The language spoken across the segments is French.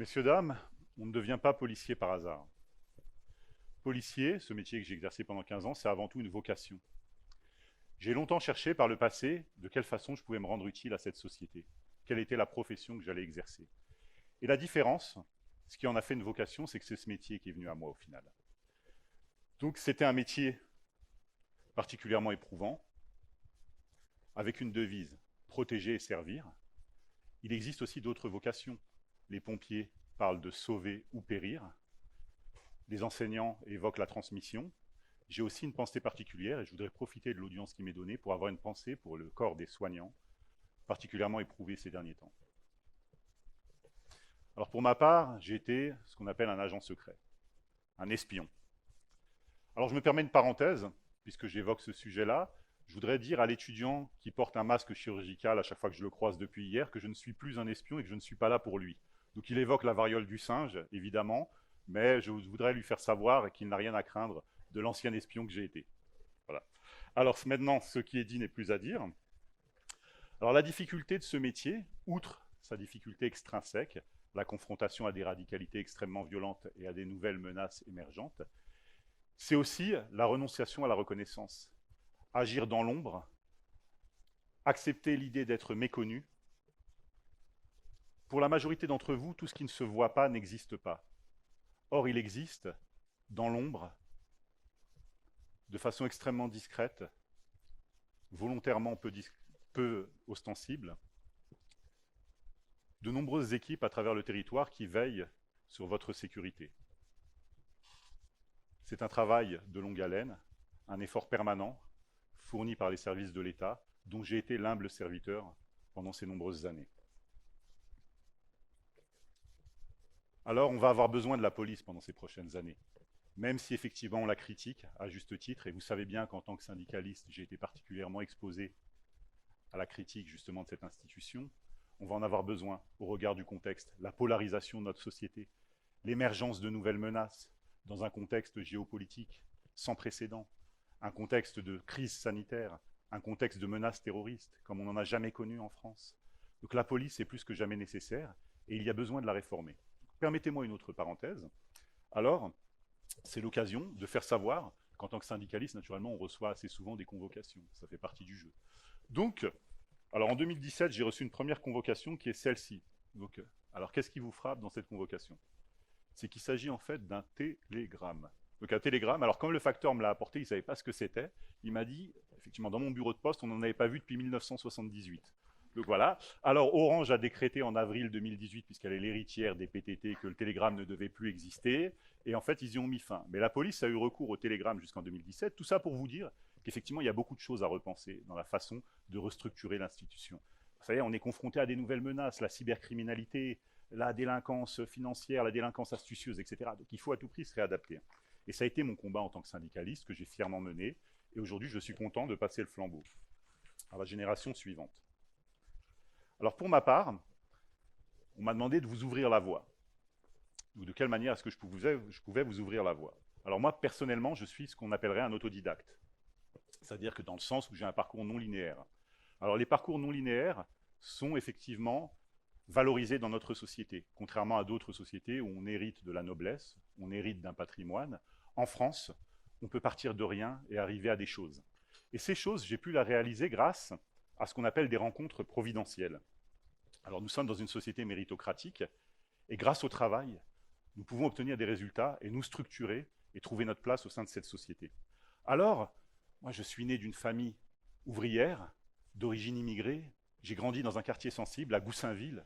Messieurs, dames, on ne devient pas policier par hasard. Policier, ce métier que j'ai exercé pendant 15 ans, c'est avant tout une vocation. J'ai longtemps cherché par le passé de quelle façon je pouvais me rendre utile à cette société, quelle était la profession que j'allais exercer. Et la différence, ce qui en a fait une vocation, c'est que c'est ce métier qui est venu à moi au final. Donc c'était un métier particulièrement éprouvant, avec une devise, protéger et servir. Il existe aussi d'autres vocations. Les pompiers parlent de sauver ou périr. Les enseignants évoquent la transmission. J'ai aussi une pensée particulière et je voudrais profiter de l'audience qui m'est donnée pour avoir une pensée pour le corps des soignants, particulièrement éprouvé ces derniers temps. Alors pour ma part, j'ai été ce qu'on appelle un agent secret, un espion. Alors je me permets une parenthèse, puisque j'évoque ce sujet-là. Je voudrais dire à l'étudiant qui porte un masque chirurgical à chaque fois que je le croise depuis hier que je ne suis plus un espion et que je ne suis pas là pour lui. Donc il évoque la variole du singe, évidemment, mais je voudrais lui faire savoir qu'il n'a rien à craindre de l'ancien espion que j'ai été. Voilà. Alors maintenant, ce qui est dit n'est plus à dire. Alors la difficulté de ce métier, outre sa difficulté extrinsèque, la confrontation à des radicalités extrêmement violentes et à des nouvelles menaces émergentes, c'est aussi la renonciation à la reconnaissance. Agir dans l'ombre, accepter l'idée d'être méconnu. Pour la majorité d'entre vous, tout ce qui ne se voit pas n'existe pas. Or, il existe, dans l'ombre, de façon extrêmement discrète, volontairement peu ostensible, de nombreuses équipes à travers le territoire qui veillent sur votre sécurité. C'est un travail de longue haleine, un effort permanent, fourni par les services de l'État, dont j'ai été l'humble serviteur pendant ces nombreuses années. Alors, on va avoir besoin de la police pendant ces prochaines années, même si effectivement on la critique, à juste titre, et vous savez bien qu'en tant que syndicaliste, j'ai été particulièrement exposé à la critique justement de cette institution. On va en avoir besoin au regard du contexte, la polarisation de notre société, l'émergence de nouvelles menaces dans un contexte géopolitique sans précédent, un contexte de crise sanitaire, un contexte de menaces terroristes comme on n'en a jamais connu en France. Donc la police est plus que jamais nécessaire et il y a besoin de la réformer. Permettez-moi une autre parenthèse. Alors, c'est l'occasion de faire savoir qu'en tant que syndicaliste, naturellement, on reçoit assez souvent des convocations. Ça fait partie du jeu. Donc, alors en 2017, j'ai reçu une première convocation qui est celle-ci. Donc, alors qu'est-ce qui vous frappe dans cette convocation? C'est qu'il s'agit en fait d'un télégramme. Donc un télégramme, alors comme le facteur me l'a apporté, il ne savait pas ce que c'était. Il m'a dit, effectivement, dans mon bureau de poste, on n'en avait pas vu depuis 1978. Donc voilà. Alors Orange a décrété en avril 2018, puisqu'elle est l'héritière des PTT, que le télégramme ne devait plus exister. Et en fait, ils y ont mis fin. Mais la police a eu recours au télégramme jusqu'en 2017. Tout ça pour vous dire qu'effectivement, il y a beaucoup de choses à repenser dans la façon de restructurer l'institution. Vous savez, on est confronté à des nouvelles menaces, la cybercriminalité, la délinquance financière, la délinquance astucieuse, etc. Donc il faut à tout prix se réadapter. Et ça a été mon combat en tant que syndicaliste que j'ai fièrement mené. Et aujourd'hui, je suis content de passer le flambeau à la génération suivante. Alors pour ma part, on m'a demandé de vous ouvrir la voie. Ou de quelle manière est-ce que je pouvais vous ouvrir la voie? Alors moi, personnellement, je suis ce qu'on appellerait un autodidacte. C'est-à-dire que dans le sens où j'ai un parcours non linéaire. Alors les parcours non linéaires sont effectivement valorisés dans notre société, contrairement à d'autres sociétés où on hérite de la noblesse, on hérite d'un patrimoine. En France, on peut partir de rien et arriver à des choses. Et ces choses, j'ai pu les réaliser grâce à ce qu'on appelle des rencontres providentielles. Alors nous sommes dans une société méritocratique, et grâce au travail, nous pouvons obtenir des résultats et nous structurer et trouver notre place au sein de cette société. Alors, moi je suis né d'une famille ouvrière, d'origine immigrée, j'ai grandi dans un quartier sensible, à Goussainville,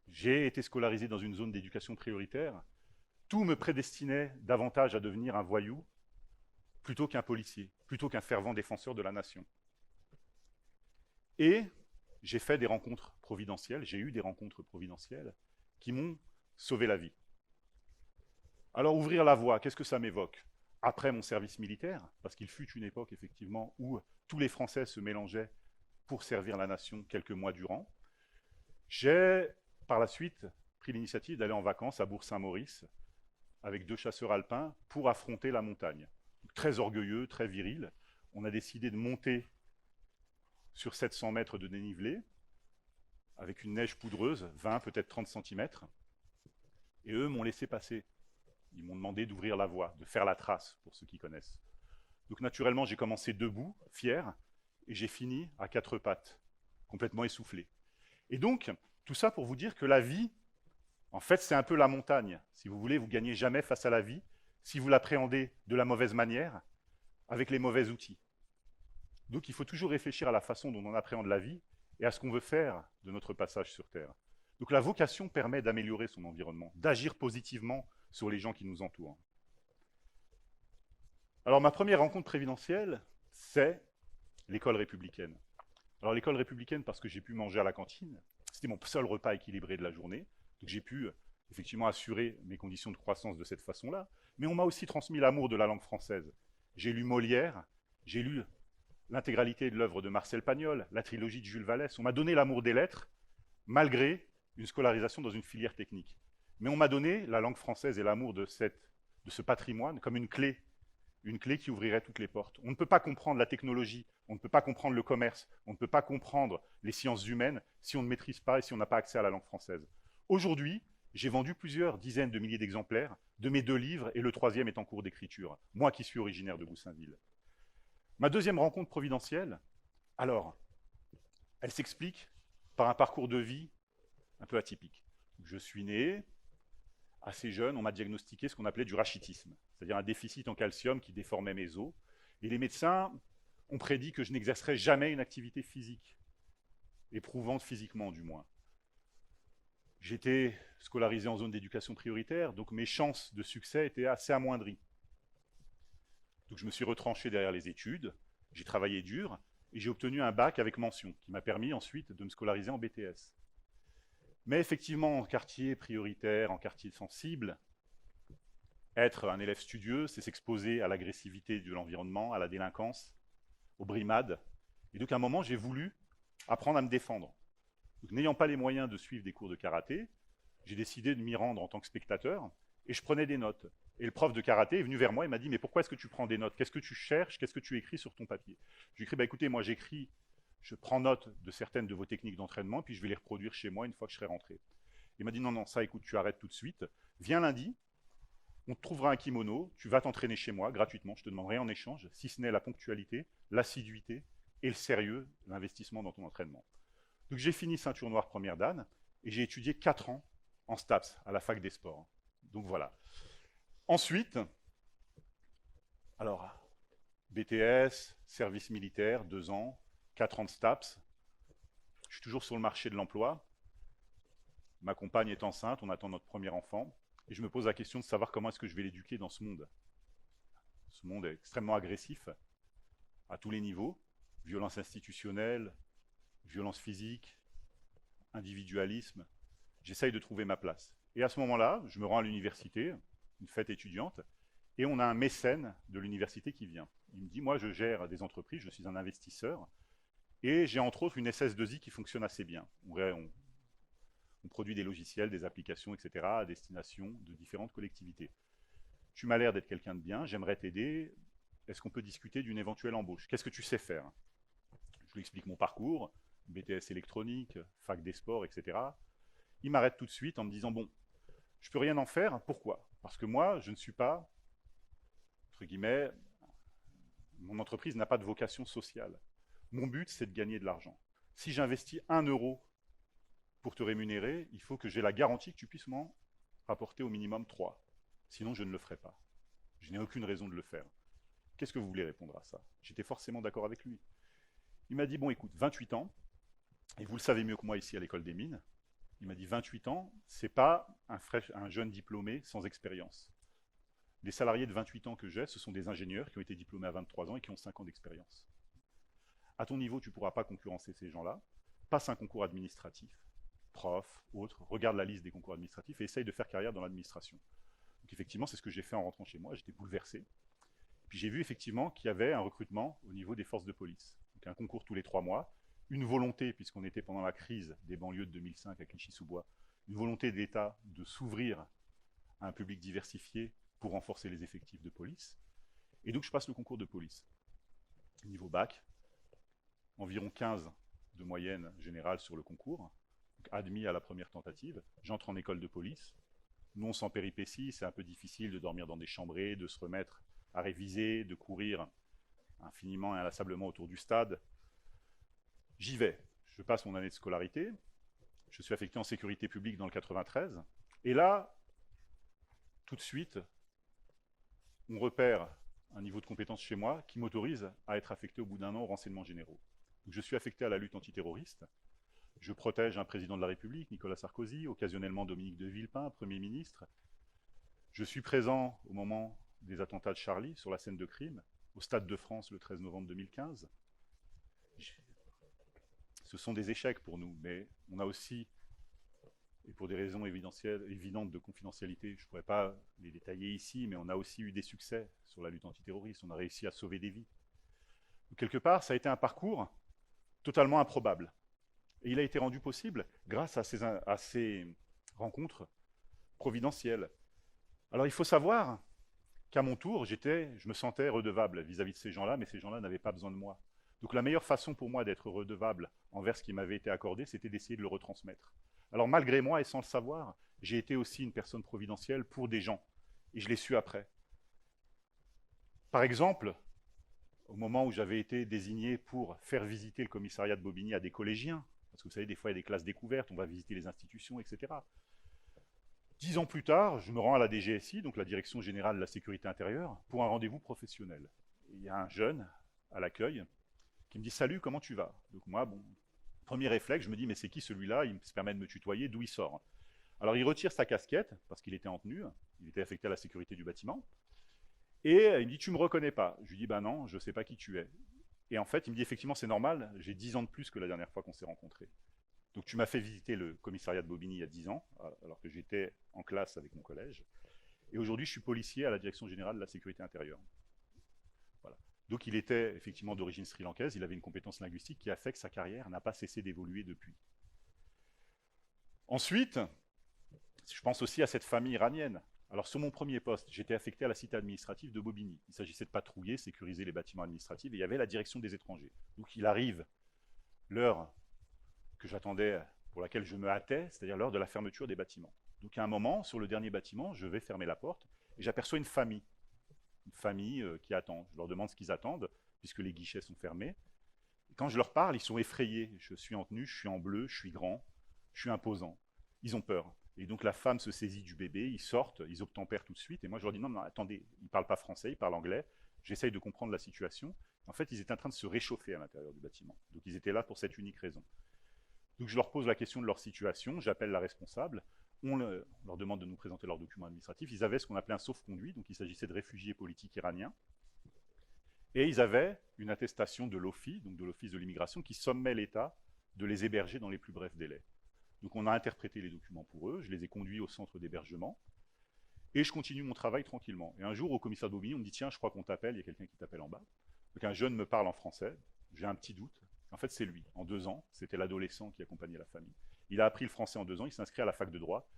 j'ai été scolarisé dans une zone d'éducation prioritaire, tout me prédestinait davantage à devenir un voyou plutôt qu'un policier, plutôt qu'un fervent défenseur de la nation. Et j'ai fait des rencontres providentielles, j'ai eu des rencontres providentielles qui m'ont sauvé la vie. Alors ouvrir la voie, qu'est-ce que ça m'évoque? Après mon service militaire, parce qu'il fut une époque effectivement où tous les Français se mélangeaient pour servir la nation quelques mois durant, j'ai par la suite pris l'initiative d'aller en vacances à Bourg-Saint-Maurice avec 2 chasseurs alpins pour affronter la montagne. Donc, très orgueilleux, très viril, on a décidé de monter sur 700 mètres de dénivelé avec une neige poudreuse, 20, peut-être 30 cm. Et eux m'ont laissé passer. Ils m'ont demandé d'ouvrir la voie, de faire la trace, pour ceux qui connaissent. Donc naturellement, j'ai commencé debout, fier, et j'ai fini à quatre pattes, complètement essoufflé. Et donc, tout ça pour vous dire que la vie, en fait, c'est un peu la montagne. Si vous voulez, vous gagnez jamais face à la vie si vous l'appréhendez de la mauvaise manière, avec les mauvais outils. Donc il faut toujours réfléchir à la façon dont on appréhende la vie et à ce qu'on veut faire de notre passage sur Terre. Donc la vocation permet d'améliorer son environnement, d'agir positivement sur les gens qui nous entourent. Alors ma première rencontre prévidentielle, c'est l'école républicaine. Alors l'école républicaine, parce que j'ai pu manger à la cantine, c'était mon seul repas équilibré de la journée, donc j'ai pu effectivement assurer mes conditions de croissance de cette façon-là, mais on m'a aussi transmis l'amour de la langue française. J'ai lu Molière, j'ai lu l'intégralité de l'œuvre de Marcel Pagnol, la trilogie de Jules Vallès. On m'a donné l'amour des lettres, malgré une scolarisation dans une filière technique. Mais on m'a donné la langue française et l'amour de ce patrimoine comme une clé qui ouvrirait toutes les portes. On ne peut pas comprendre la technologie, on ne peut pas comprendre le commerce, on ne peut pas comprendre les sciences humaines si on ne maîtrise pas et si on n'a pas accès à la langue française. Aujourd'hui, j'ai vendu plusieurs dizaines de milliers d'exemplaires de mes 2 livres et le 3e est en cours d'écriture, moi qui suis originaire de Goussainville. Ma deuxième rencontre providentielle, alors, elle s'explique par un parcours de vie un peu atypique. Je suis né assez jeune, on m'a diagnostiqué ce qu'on appelait du rachitisme, c'est-à-dire un déficit en calcium qui déformait mes os. Et les médecins ont prédit que je n'exercerais jamais une activité physique, éprouvante physiquement du moins. J'étais scolarisé en zone d'éducation prioritaire, donc mes chances de succès étaient assez amoindries. Donc je me suis retranché derrière les études, j'ai travaillé dur, et j'ai obtenu un bac avec mention, qui m'a permis ensuite de me scolariser en BTS. Mais effectivement, en quartier prioritaire, en quartier sensible, être un élève studieux, c'est s'exposer à l'agressivité de l'environnement, à la délinquance, aux brimades. Et donc à un moment, j'ai voulu apprendre à me défendre. Donc n'ayant pas les moyens de suivre des cours de karaté, j'ai décidé de m'y rendre en tant que spectateur, et je prenais des notes. Et le prof de karaté est venu vers moi et m'a dit « Mais pourquoi est-ce que tu prends des notes? Qu'est-ce que tu cherches? Qu'est-ce que tu écris sur ton papier ?» Je lui ai écrit « Bah écoutez, moi j'écris, je prends note de certaines de vos techniques d'entraînement, puis je vais les reproduire chez moi une fois que je serai rentré. » Il m'a dit « Non, non, ça écoute, tu arrêtes tout de suite. Viens lundi, on te trouvera un kimono, tu vas t'entraîner chez moi gratuitement, je te demande rien en échange, si ce n'est la ponctualité, l'assiduité et le sérieux, l'investissement dans ton entraînement. » Donc j'ai fini ceinture noire première dan, et j'ai étudié 4 ans en STAPS, à la fac des sports. Donc voilà. Ensuite, alors, BTS, service militaire, 2 ans, 4 ans de STAPS. Je suis toujours sur le marché de l'emploi. Ma compagne est enceinte, on attend notre premier enfant. Et je me pose la question de savoir comment est-ce que je vais l'éduquer dans ce monde. Ce monde est extrêmement agressif, à tous les niveaux. Violence institutionnelle, violence physique, individualisme. J'essaye de trouver ma place. Et à ce moment-là, je me rends à l'université, une fête étudiante, et on a un mécène de l'université qui vient. Il me dit, moi je gère des entreprises, je suis un investisseur, et j'ai entre autres une SS2I qui fonctionne assez bien. On produit des logiciels, des applications, etc. à destination de différentes collectivités. Tu m'as l'air d'être quelqu'un de bien, j'aimerais t'aider, est-ce qu'on peut discuter d'une éventuelle embauche? Qu'est-ce que tu sais faire? Je lui explique mon parcours, BTS électronique, fac des sports, etc. Il m'arrête tout de suite en me disant, bon, je peux rien en faire, pourquoi? Parce que moi, je ne suis pas, entre guillemets, mon entreprise n'a pas de vocation sociale. Mon but, c'est de gagner de l'argent. Si j'investis 1 euro pour te rémunérer, il faut que j'ai la garantie que tu puisses m'en rapporter au minimum 3. Sinon, je ne le ferai pas. Je n'ai aucune raison de le faire. Qu'est-ce que vous voulez répondre à ça? J'étais forcément d'accord avec lui. Il m'a dit, bon écoute, 28 ans, et vous le savez mieux que moi ici à l'école des mines, il m'a dit 28 ans, c'est pas un jeune diplômé sans expérience. Les salariés de 28 ans que j'ai, ce sont des ingénieurs qui ont été diplômés à 23 ans et qui ont 5 ans d'expérience. À ton niveau, tu ne pourras pas concurrencer ces gens-là. Passe un concours administratif, prof, autre, regarde la liste des concours administratifs et essaye de faire carrière dans l'administration. Donc effectivement, c'est ce que j'ai fait en rentrant chez moi, j'étais bouleversé. Puis j'ai vu effectivement qu'il y avait un recrutement au niveau des forces de police. Donc un concours tous les 3 mois, une volonté, puisqu'on était pendant la crise des banlieues de 2005 à Clichy-sous-Bois, une volonté de l'État de s'ouvrir à un public diversifié pour renforcer les effectifs de police. Et donc je passe le concours de police. Niveau bac, environ 15 de moyenne générale sur le concours, donc admis à la première tentative. J'entre en école de police, non sans péripéties. C'est un peu difficile de dormir dans des chambrées, de se remettre à réviser, de courir infiniment et inlassablement autour du stade. J'y vais. Je passe mon année de scolarité. Je suis affecté en sécurité publique dans le 93. Et là, tout de suite, on repère un niveau de compétence chez moi qui m'autorise à être affecté au bout d'un an aux renseignements généraux. Donc, je suis affecté à la lutte antiterroriste. Je protège un président de la République, Nicolas Sarkozy, occasionnellement Dominique de Villepin, Premier ministre. Je suis présent au moment des attentats de Charlie sur la scène de crime, au Stade de France le 13 novembre 2015. Ce sont des échecs pour nous, mais on a aussi, et pour des raisons évidentes de confidentialité, je ne pourrais pas les détailler ici, mais on a aussi eu des succès sur la lutte antiterroriste. On a réussi à sauver des vies. Donc, quelque part, ça a été un parcours totalement improbable. Et il a été rendu possible grâce à ces rencontres providentielles. Alors il faut savoir qu'à mon tour, je me sentais redevable vis-à-vis de ces gens-là, mais ces gens-là n'avaient pas besoin de moi. Donc la meilleure façon pour moi d'être redevable envers ce qui m'avait été accordé, c'était d'essayer de le retransmettre. Alors malgré moi et sans le savoir, j'ai été aussi une personne providentielle pour des gens. Et je l'ai su après. Par exemple, au moment où j'avais été désigné pour faire visiter le commissariat de Bobigny à des collégiens, parce que vous savez, des fois, il y a des classes découvertes, on va visiter les institutions, etc. 10 ans plus tard, je me rends à la DGSI, donc la Direction Générale de la Sécurité Intérieure, pour un rendez-vous professionnel. Et il y a un jeune à l'accueil qui me dit « Salut, comment tu vas ?» Donc moi, bon, premier réflexe, je me dis « Mais c'est qui celui-là ?» Il se permet de me tutoyer, d'où il sort. Alors il retire sa casquette, parce qu'il était en tenue, il était affecté à la sécurité du bâtiment, et il me dit « Tu me reconnais pas ?» Je lui dis « Bah non, je ne sais pas qui tu es. » Et en fait, il me dit « Effectivement, c'est normal, j'ai 10 ans de plus que la dernière fois qu'on s'est rencontrés. Donc tu m'as fait visiter le commissariat de Bobigny il y a 10 ans, alors que j'étais en classe avec mon collège. Et aujourd'hui, je suis policier à la Direction Générale de la Sécurité Intérieure. » Voilà. Donc il était effectivement d'origine sri-lankaise, il avait une compétence linguistique qui a fait que sa carrière n'a pas cessé d'évoluer depuis. Ensuite, je pense aussi à cette famille iranienne. Alors sur mon premier poste, j'étais affecté à la cité administrative de Bobigny. Il s'agissait de patrouiller, sécuriser les bâtiments administratifs, et il y avait la direction des étrangers. Donc il arrive l'heure que j'attendais, pour laquelle je me hâtais, c'est-à-dire l'heure de la fermeture des bâtiments. Donc à un moment, sur le dernier bâtiment, je vais fermer la porte, et j'aperçois une famille qui attend. Je leur demande ce qu'ils attendent, puisque les guichets sont fermés. Et quand je leur parle, ils sont effrayés. Je suis en tenue, je suis en bleu, je suis grand, je suis imposant. Ils ont peur. Et donc la femme se saisit du bébé, ils sortent, ils obtempèrent tout de suite. Et moi je leur dis non, non, attendez, ils ne parlent pas français, ils parlent anglais. J'essaye de comprendre la situation. En fait, ils étaient en train de se réchauffer à l'intérieur du bâtiment. Donc ils étaient là pour cette unique raison. Donc je leur pose la question de leur situation, j'appelle la responsable, on leur demande de nous présenter leurs documents administratifs. Ils avaient ce qu'on appelait un sauf-conduit, donc il s'agissait de réfugiés politiques iraniens. Et ils avaient une attestation de l'OFI, donc de l'Office de l'immigration, qui sommait l'État de les héberger dans les plus brefs délais. Donc on a interprété les documents pour eux, je les ai conduits au centre d'hébergement, et je continue mon travail tranquillement. Et un jour, au commissariat de Bobigny, on me dit « Tiens, je crois qu'on t'appelle, il y a quelqu'un qui t'appelle en bas. » Donc un jeune me parle en français, j'ai un petit doute. En fait, c'est lui. En 2 ans, c'était l'adolescent qui accompagnait la famille. Il a appris le français en 2 ans, il s'inscrit à la fac de droit,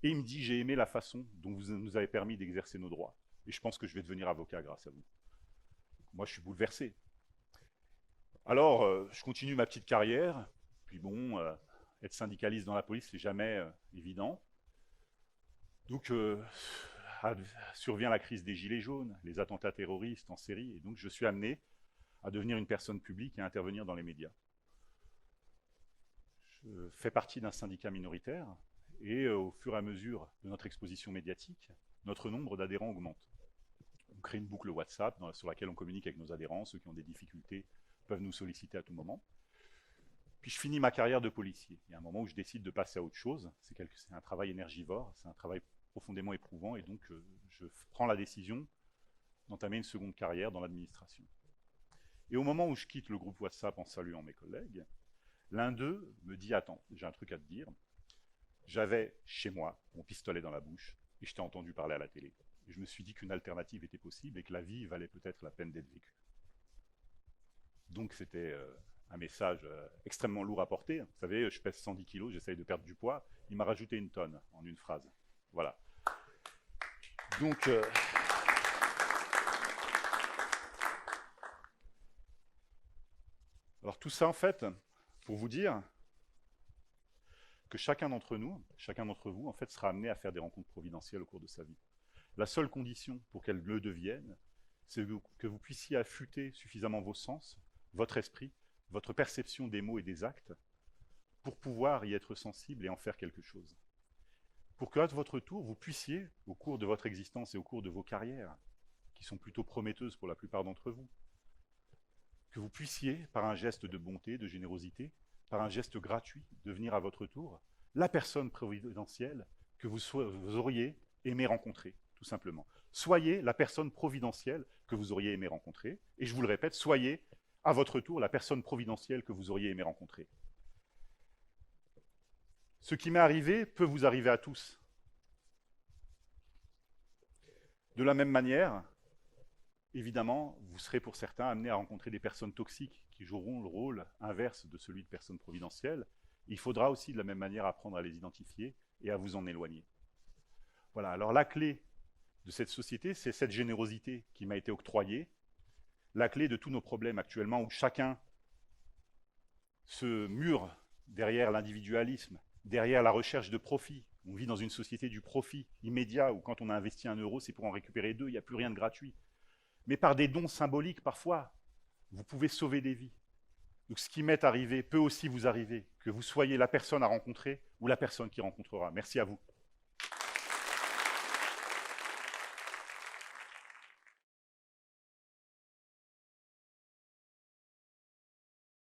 et il me dit « J'ai aimé la façon dont vous nous avez permis d'exercer nos droits, et je pense que je vais devenir avocat grâce à vous. » Moi, je suis bouleversé. Alors, je continue ma petite carrière, puis bon, être syndicaliste dans la police, c'est jamais évident. Donc, survient la crise des Gilets jaunes, les attentats terroristes en série, et donc je suis amené à devenir une personne publique et à intervenir dans les médias. Je fais partie d'un syndicat minoritaire, et au fur et à mesure de notre exposition médiatique, notre nombre d'adhérents augmente. On crée une boucle WhatsApp sur laquelle on communique avec nos adhérents, ceux qui ont des difficultés peuvent nous solliciter à tout moment. Puis je finis ma carrière de policier. Il y a un moment où je décide de passer à autre chose. C'est un travail énergivore, c'est un travail profondément éprouvant, et donc je prends la décision d'entamer une seconde carrière dans l'administration. Et au moment où je quitte le groupe WhatsApp en saluant mes collègues, l'un d'eux me dit « Attends, j'ai un truc à te dire. J'avais chez moi mon pistolet dans la bouche et je t'ai entendu parler à la télé. Et je me suis dit qu'une alternative était possible et que la vie valait peut-être la peine d'être vécue. » Donc c'était un message extrêmement lourd à porter. Vous savez, je pèse 110 kilos, j'essaye de perdre du poids. Il m'a rajouté une tonne en une phrase. Voilà. Donc, alors tout ça, en fait, pour vous dire que chacun d'entre nous, chacun d'entre vous, en fait, sera amené à faire des rencontres providentielles au cours de sa vie. La seule condition pour qu'elles le deviennent, c'est que vous puissiez affûter suffisamment vos sens, votre esprit, votre perception des mots et des actes, pour pouvoir y être sensible et en faire quelque chose. Pour qu'à votre tour, vous puissiez, au cours de votre existence et au cours de vos carrières, qui sont plutôt prometteuses pour la plupart d'entre vous, que vous puissiez, par un geste de bonté, de générosité, par un geste gratuit, devenir à votre tour la personne providentielle que vous auriez aimé rencontrer, tout simplement. Soyez la personne providentielle que vous auriez aimé rencontrer, et je vous le répète, soyez à votre tour la personne providentielle que vous auriez aimé rencontrer. Ce qui m'est arrivé peut vous arriver à tous. De la même manière, évidemment, vous serez pour certains amenés à rencontrer des personnes toxiques qui joueront le rôle inverse de celui de personnes providentielles. Il faudra aussi de la même manière apprendre à les identifier et à vous en éloigner. Voilà, alors la clé de cette société, c'est cette générosité qui m'a été octroyée, la clé de tous nos problèmes actuellement où chacun se mure derrière l'individualisme, derrière la recherche de profit. On vit dans une société du profit immédiat où quand on a investi 1 euro, c'est pour en récupérer 2, il n'y a plus rien de gratuit. Mais par des dons symboliques, parfois, vous pouvez sauver des vies. Donc ce qui m'est arrivé peut aussi vous arriver, que vous soyez la personne à rencontrer ou la personne qui rencontrera. Merci à vous.